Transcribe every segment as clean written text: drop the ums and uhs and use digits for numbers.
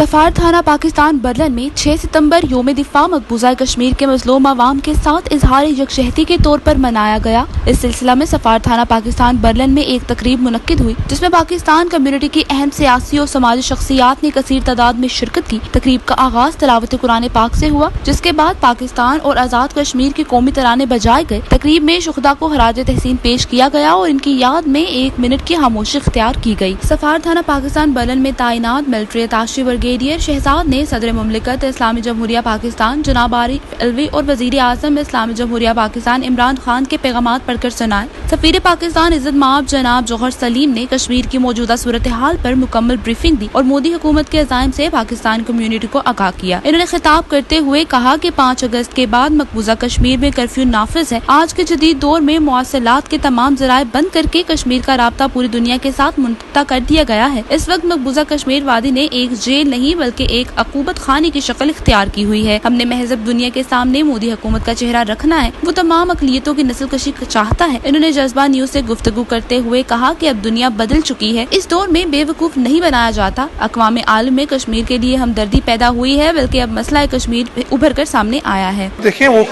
सफार थाना पाकिस्तान बर्लन में 6 सितंबर योम दिफा मकबूजा कश्मीर के मजलूम अवाम के साथ इजहार यकजहती के तौर पर मनाया गया। इस सिलसिला में सफार थाना पाकिस्तान बर्लन में एक तकरीब मुनक्किद हुई जिसमें पाकिस्तान कम्युनिटी की अहम सियासी और समाजी शख्सियात ने कसीर तादाद में शिरकत की। तकरीब का आगाज तिलावत कुरान पाक से हुआ, जिसके बाद पाकिस्तान और आज़ाद कश्मीर के कौमी तराने बजाए गए। तकरीब में शुहदा को खराज तहसीन पेश किया गया और इनकी याद में 1 मिनट की खामोशी इख्तियार की गई। सफार थाना पाकिस्तान बर्लन में तैनात मिलिट्री अताशी ब्रिगेडियर शहजाद ने सदर मुमलिकत इस्लामी जमहूरिया पाकिस्तान जनाब आरिफ अलवी और वजीर आजम इस्लामी जमहूरिया पाकिस्तान इमरान खान के पैगामात पढ़कर सुनाए। सफीर पाकिस्तान इज्जत माब जनाब जौहर सलीम ने कश्मीर की मौजूदा सूरत हाल पर मुकम्मल ब्रीफिंग दी और मोदी हुकूमत के अज़ाइम से पाकिस्तान कम्युनिटी को आगाह किया। इन्होंने खिताब करते हुए कहा कि 5 अगस्त के बाद मकबूजा कश्मीर में कर्फ्यू नाफिज है। आज के जदीद दौर में मौसलात के तमाम जराए बंद करके कश्मीर का राब्ता पूरी दुनिया के साथ मुनक़ता कर दिया गया है। इस वक्त मकबूजा कश्मीर वादी ने एक जेल नहीं बल्कि एक अकूबत खाने की शक्ल इख्तियार की हुई है। हमने महज़ब दुनिया के सामने मोदी हुकूमत का चेहरा रखना है। वो तमाम अक़लियतों की नस्ल कशी चाहता है। इन्होंने जज्बा न्यूज़ से गुफ्तगू करते हुए कहा कि अब दुनिया बदल चुकी है। इस दौर में बेवकूफ नहीं बनाया जाता। अक़वाम आलम में कश्मीर के लिए हमदर्दी पैदा हुई है, बल्कि अब मसला कश्मीर उभर कर सामने आया है। देखिए, वो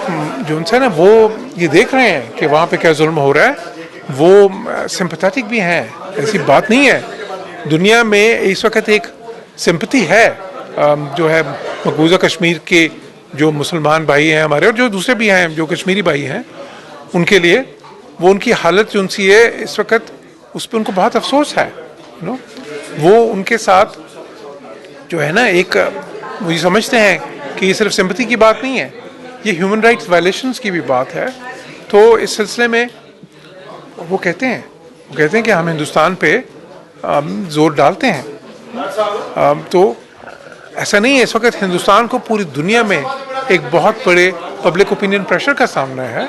जो है ना, वो ये देख रहे हैं कि वहाँ पे क्या जुल्म हो रहा है, वो सिंपैथेटिक भी हैं। ऐसी बात नहीं है। दुनिया में इस वक्त एक सिंपैथी है जो है मकबूजा कश्मीर के जो मुसलमान भाई हैं हमारे, और जो दूसरे भी हैं जो कश्मीरी भाई हैं, उनके लिए वो उनकी हालत जो उनसी है इस वक्त, उस पर उनको बहुत अफसोस है। वो उनके साथ जो है ना, एक वो ये समझते हैं कि ये सिर्फ सिंपैथी की बात नहीं है, ये ह्यूमन राइट्स वायलेशंस की भी बात है। तो इस सिलसिले में वो कहते हैं कि हम हिंदुस्तान पे जोर डालते हैं। तो ऐसा नहीं है। इस वक्त हिंदुस्तान को पूरी दुनिया में एक बहुत बड़े पब्लिक ओपिनियन प्रेशर का सामना है।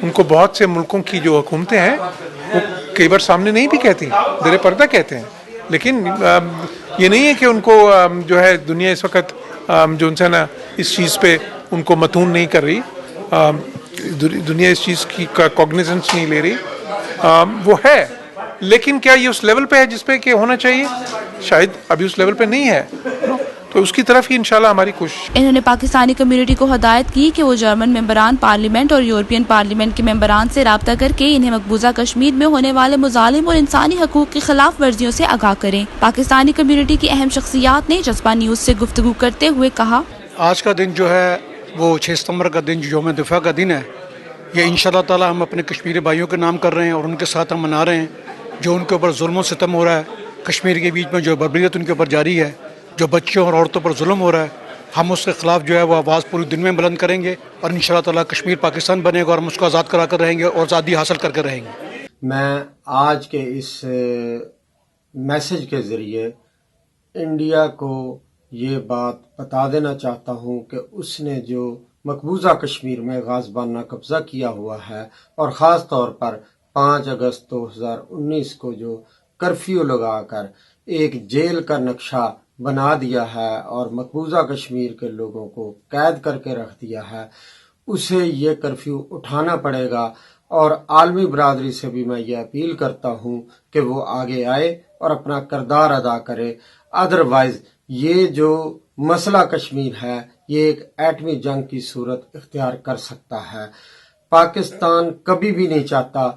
उनको बहुत से मुल्कों की जो हुकूमतें हैं वो कई बार सामने नहीं भी कहती, दरे पर्दा कहते हैं। लेकिन ये नहीं है कि उनको जो है दुनिया इस वक्त जो उनसे ना इस चीज़ पे उनको मतून नहीं कर रही, दुनिया इस चीज़ की का कॉग्निजेंस नहीं ले रही। वो है, लेकिन क्या ये उस लेवल पे है जिस पे कि होना चाहिए? शायद अभी उस लेवल पे नहीं है। तो उसकी तरफ ही इंशाल्लाह हमारी कोशिश। इन्होंने पाकिस्तानी कम्युनिटी को हदायत की कि वो जर्मन मेंबरान पार्लियामेंट और यूरोपियन पार्लियामेंट के मेंबरान से राब्ता करके इन्हें मकबूजा कश्मीर में होने वाले मुजालिम और इंसानी हकूक की खिलाफ वर्जियों से आगाह करें। पाकिस्तानी कम्युनिटी की अहम शख्सियात ने जज्बा न्यूज़ से गुफ्तगू करते हुए कहा, आज का दिन जो है वो 6 सितंबर का दिन, योम दिफा का दिन है। ये इंशाल्लाह ताला हम अपने कश्मीरी भाइयों के नाम कर रहे हैं और उनके साथ हम मना रहे हैं। जो उनके ऊपर जुल्म और सितम हो रहा है, कश्मीर के बीच में जो बर्बरियत उनके ऊपर जारी है, जो बच्चों और औरतों पर जुल्म हो रहा है, हम उसके ख़िलाफ़ जो है वो आवाज़ पूरी दुनिया में बुलंद करेंगे और इंशाल्लाह ताला कश्मीर पाकिस्तान बनेगा और हम उसको आज़ाद करा कर रहेंगे और आज़ादी हासिल करके रहेंगे। मैं आज के इस मैसेज के ज़रिए इंडिया को ये बात बता देना चाहता हूँ कि उसने जो मकबूजा कश्मीर में गाज़बाना कब्ज़ा किया हुआ है और ख़ास तौर पर 5 अगस्त 2019 को जो कर्फ्यू लगाकर एक जेल का नक्शा बना दिया है और मकबूजा कश्मीर के लोगों को कैद करके रख दिया है, उसे ये कर्फ्यू उठाना पड़ेगा। और आलमी बरादरी से भी मैं ये अपील करता हूँ कि वो आगे आए और अपना किरदार अदा करे। अदरवाइज ये जो मसला कश्मीर है ये एक एटमी जंग की सूरत इख्तियार कर सकता है। पाकिस्तान कभी भी नहीं चाहता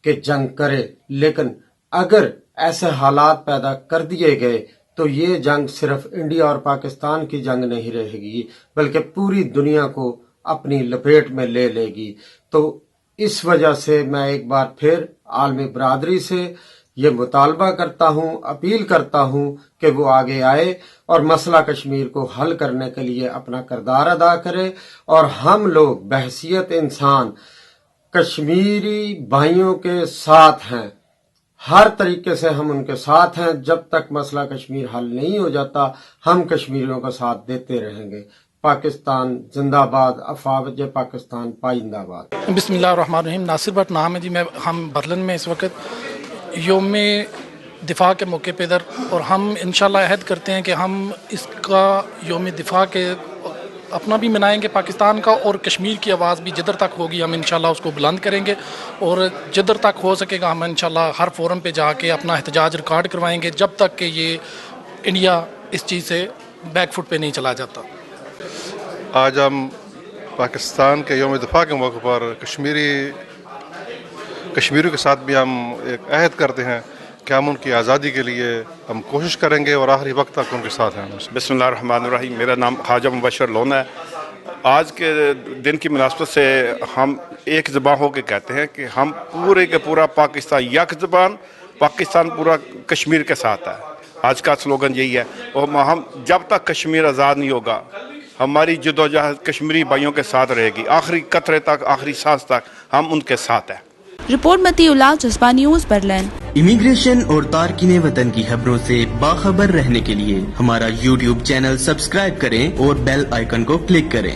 कि जंग करे, लेकिन अगर ऐसे हालात पैदा कर दिए गए तो ये जंग सिर्फ इंडिया और पाकिस्तान की जंग नहीं रहेगी, बल्कि पूरी दुनिया को अपनी लपेट में ले लेगी। तो इस वजह से मैं एक बार फिर आलमी बरादरी से ये मुतालबा करता हूँ, अपील करता हूँ कि वो आगे आए और मसला कश्मीर को हल करने के लिए अपना किरदार अदा करे। और हम लोग बहसियत इंसान कश्मीरी भाइयों के साथ हैं, हर तरीके से हम उनके साथ हैं। जब तक मसला कश्मीर हल नहीं हो जाता हम कश्मीरियों का साथ देते रहेंगे। पाकिस्तान जिंदाबाद, अफवाज पाकिस्तान पाइंदाबाद। बिस्मिल्लाहिर्रहमानिर्रहीम। नासिर भट्ट नाम है जी। हम बर्लिन में इस वक्त योम दिफा के मौके पे इधर, और हम इंशाल्लाह अहद करते हैं कि हम इसका योम दिफा के अपना भी मनाएंगे पाकिस्तान का, और कश्मीर की आवाज़ भी जिधर तक होगी हम इंशाल्लाह उसको बुलंद करेंगे। और जिधर तक हो सकेगा हम इंशाल्लाह हर फोरम पे जाके अपना एहतजाज रिकॉर्ड करवाएंगे जब तक कि ये इंडिया इस चीज़ से बैक फुट पे नहीं चला जाता। आज हम पाकिस्तान के यौम दिफा के मौके पर कश्मीरियों के साथ भी हम एक अहद करते हैं कि हम उनकी आज़ादी के लिए हम कोशिश करेंगे और आखिरी वक्त तक उनके साथ हैं। बिस्मिल्लाहिर्रहमानिर्रहीम। मेरा नाम ख्वाजा मुबशर लोना है। आज के दिन की मुनासबत से हम एक ज़बान हो के कहते हैं कि हम पूरे के पूरा पाकिस्तान यक ज़बान, पाकिस्तान पूरा कश्मीर के साथ है। आज का स्लोगन यही है। और हम जब तक कश्मीर आज़ाद नहीं होगा, हमारी जदोजहद कश्मीरी भाइयों के साथ रहेगी, आखिरी कतरे तक, आखिरी सांस तक हम उनके साथ हैं। रिपोर्ट मतीउल्लाह, जज्बा न्यूज़, बर्लिन। इमिग्रेशन और तारकीन वतन की खबरों से बाखबर रहने के लिए हमारा YouTube चैनल सब्सक्राइब करें और बेल आइकन को क्लिक करें।